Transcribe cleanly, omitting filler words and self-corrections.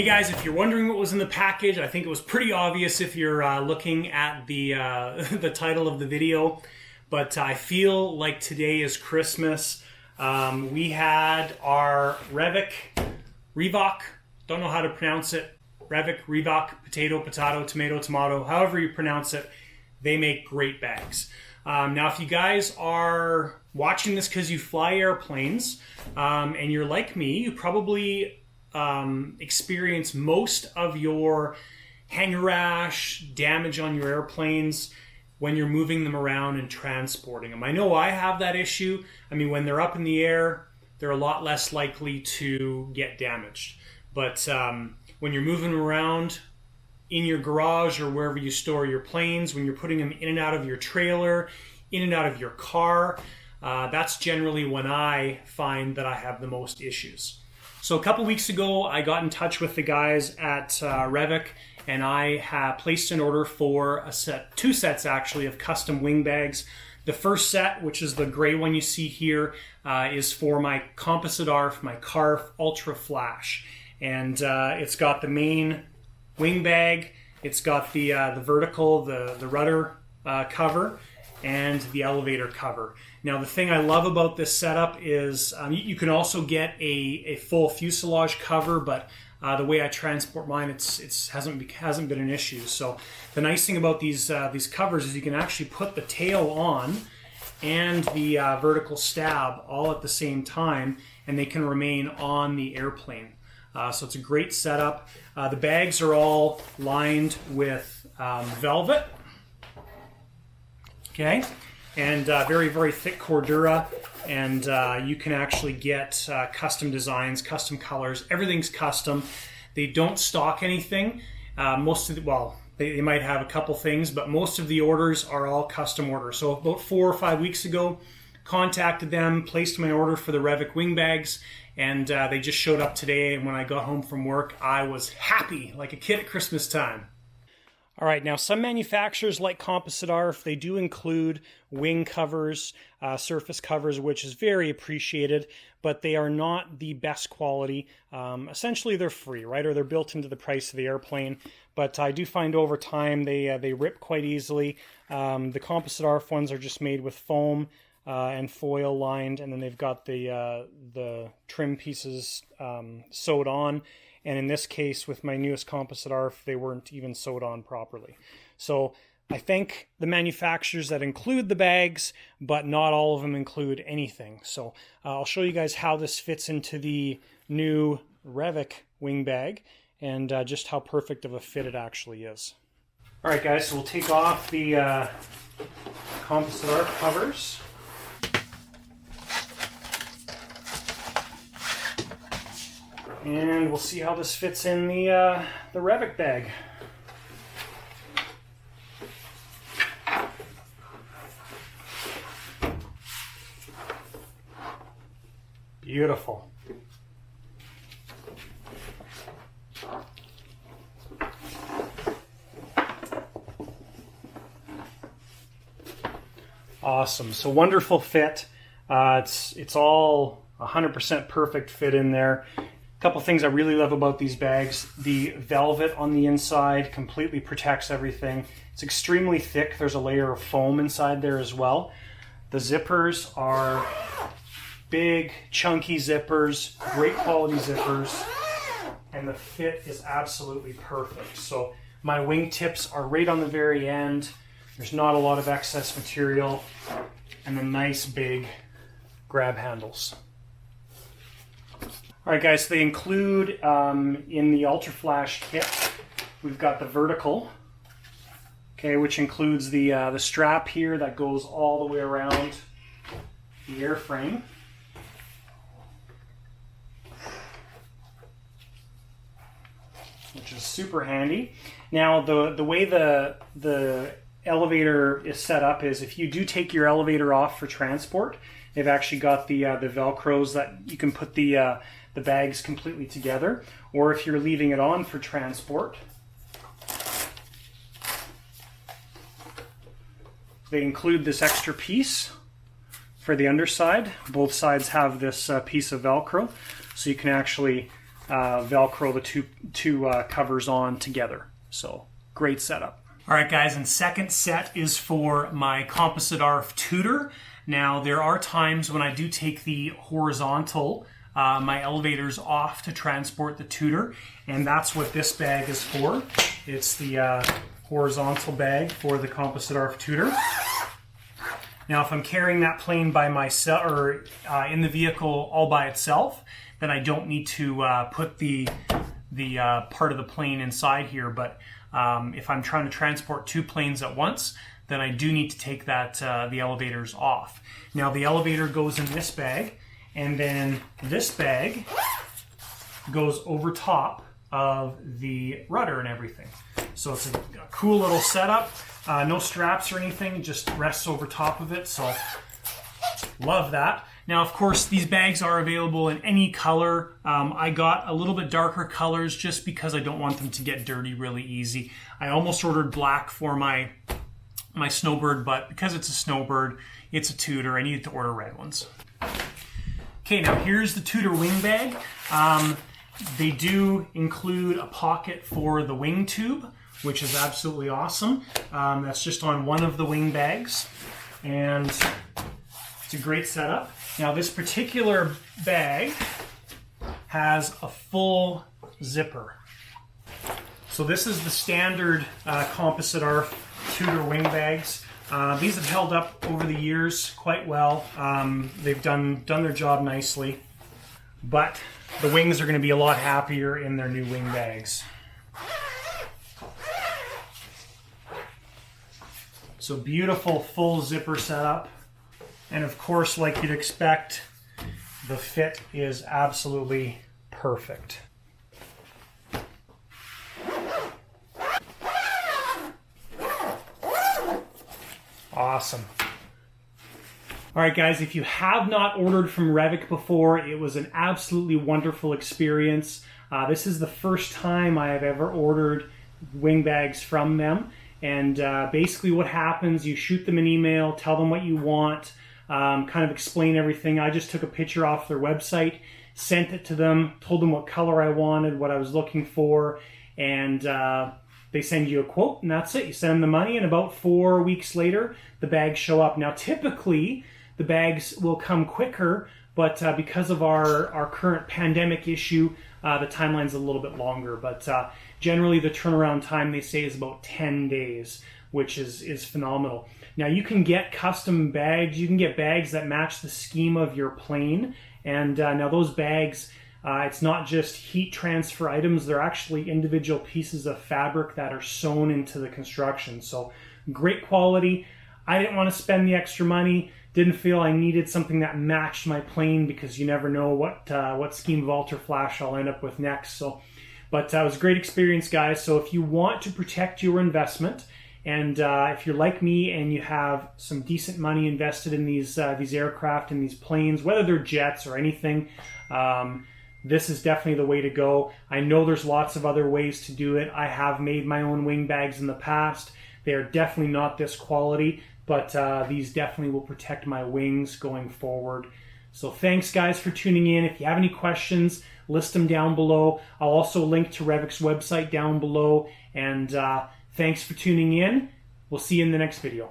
Hey guys, if you're wondering what was in the package, I think it was pretty obvious if you're looking at the the title of the video. But I feel like today is Christmas. We had our Revoc, don't know how to pronounce it. Revoc, potato, tomato, tomato, however you pronounce it. They make great bags. Now, if you guys are watching this because you fly airplanes and you're like me, you probably experience most of your hangar rash, damage on your airplanes when you're moving them around and transporting them. I know I have that issue. I mean, when they're up in the air, they're a lot less likely to get damaged. But when you're moving them around in your garage or wherever you store your planes, when you're putting them in and out of your trailer, in and out of your car, that's generally when I find that I have the most issues. So a couple weeks ago, I got in touch with the guys at Revoc, and I have placed an order for two sets actually of custom wing bags. The first set, which is the gray one you see here, is for my composite ARF, my CARF Ultra Flash. And it's got the main wing bag, it's got the vertical, the rudder cover, and the elevator cover. Now, the thing I love about this setup is you can also get a full fuselage cover, but the way I transport mine, it hasn't been an issue. So the nice thing about these covers is you can actually put the tail on and the vertical stab all at the same time, and they can remain on the airplane. So it's a great setup. The bags are all lined with velvet. Okay, and very, very thick Cordura, and you can actually get custom designs, custom colors. Everything's custom. They don't stock anything. They might have a couple things, but most of the orders are all custom orders. So about 4 or 5 weeks ago, contacted them, placed my order for the Revoc wing bags, and they just showed up today. And when I got home from work, I was happy, like a kid at Christmas time. All right, now some manufacturers like Composite ARF, they do include wing covers, surface covers, which is very appreciated, but they are not the best quality. Essentially, they're free, right? Or they're built into the price of the airplane. But I do find over time they rip quite easily. The Composite ARF ones are just made with foam and foil lined, and then they've got the trim pieces sewed on. And in this case, with my newest Composite ARF, they weren't even sewed on properly. So I thank the manufacturers that include the bags, but not all of them include anything. So I'll show you guys how this fits into the new Revoc wing bag and just how perfect of a fit it actually is. All right, guys, so we'll take off the Composite ARF covers. And we'll see how this fits in the Revoc bag. Beautiful. Awesome. So wonderful fit. It's all 100% perfect fit in there. Couple things I really love about these bags. The velvet on the inside completely protects everything. It's extremely thick. There's a layer of foam inside there as well. The zippers are big, chunky zippers, great quality zippers, and the fit is absolutely perfect. So my wing tips are right on the very end. There's not a lot of excess material, and the nice big grab handles. All right, guys, so they include in the Ultra Flash kit, we've got the vertical, okay, which includes the strap here that goes all the way around the airframe. Which is super handy. Now, the way the elevator is set up is if you do take your elevator off for transport, they've actually got the Velcros that you can put the bags completely together, or if you're leaving it on for transport, they include this extra piece for the underside. Both sides have this piece of Velcro, so you can actually Velcro the two covers on together. So great setup. All right, guys, and second set is for my composite ARF tutor. Now, there are times when I do take the horizontal, my elevators off to transport the tutor, and that's what this bag is for. It's the horizontal bag for the composite ARF tutor. Now, if I'm carrying that plane by myself or in the vehicle all by itself, then I don't need to put the part of the plane inside here. But if I'm trying to transport two planes at once, then I do need to take that the elevators off. Now, the elevator goes in this bag, and then this bag goes over top of the rudder and everything. So it's a cool little setup. No straps or anything, just rests over top of it. So love that. Now, of course, these bags are available in any color. I got a little bit darker colors just because I don't want them to get dirty really easy. I almost ordered black for my snowbird, but because it's a snowbird, it's a tutor, I needed to order red ones. Okay, now here's the tutor wing bag. They do include a pocket for the wing tube, which is absolutely awesome. That's just on one of the wing bags, and it's a great setup. Now, this particular bag has a full zipper. So this is the standard composite ARF tutor wing bags. These have held up over the years quite well. They've done their job nicely, but the wings are going to be a lot happier in their new wing bags. So beautiful full zipper setup. And of course, like you'd expect, the fit is absolutely perfect. Awesome. All right, guys, if you have not ordered from Revoc before, it was an absolutely wonderful experience. This is the first time I have ever ordered wing bags from them. And basically what happens, you shoot them an email, tell them what you want, kind of explain everything. I just took a picture off their website, sent it to them, told them what color I wanted, what I was looking for, and they send you a quote, and that's it. You send them the money, and about 4 weeks later, the bags show up. Now, typically, the bags will come quicker, but because of our current pandemic issue, the timeline's a little bit longer. But generally, the turnaround time, they say, is about 10 days, which is phenomenal. Now, you can get custom bags. You can get bags that match the scheme of your plane. And now those bags, it's not just heat transfer items. They're actually individual pieces of fabric that are sewn into the construction. So great quality. I didn't want to spend the extra money. Didn't feel I needed something that matched my plane because you never know what scheme of alter flash I'll end up with next. But it was a great experience, guys. So if you want to protect your investment, and if you're like me and you have some decent money invested in these aircraft and these planes, whether they're jets or anything, this is definitely the way to go. I know there's lots of other ways to do it. I have made my own wing bags in the past. They are definitely not this quality, but these definitely will protect my wings going forward. So thanks, guys, for tuning in. If you have any questions, list them down below. I'll also link to Revoc's website down below. And thanks for tuning in. We'll see you in the next video.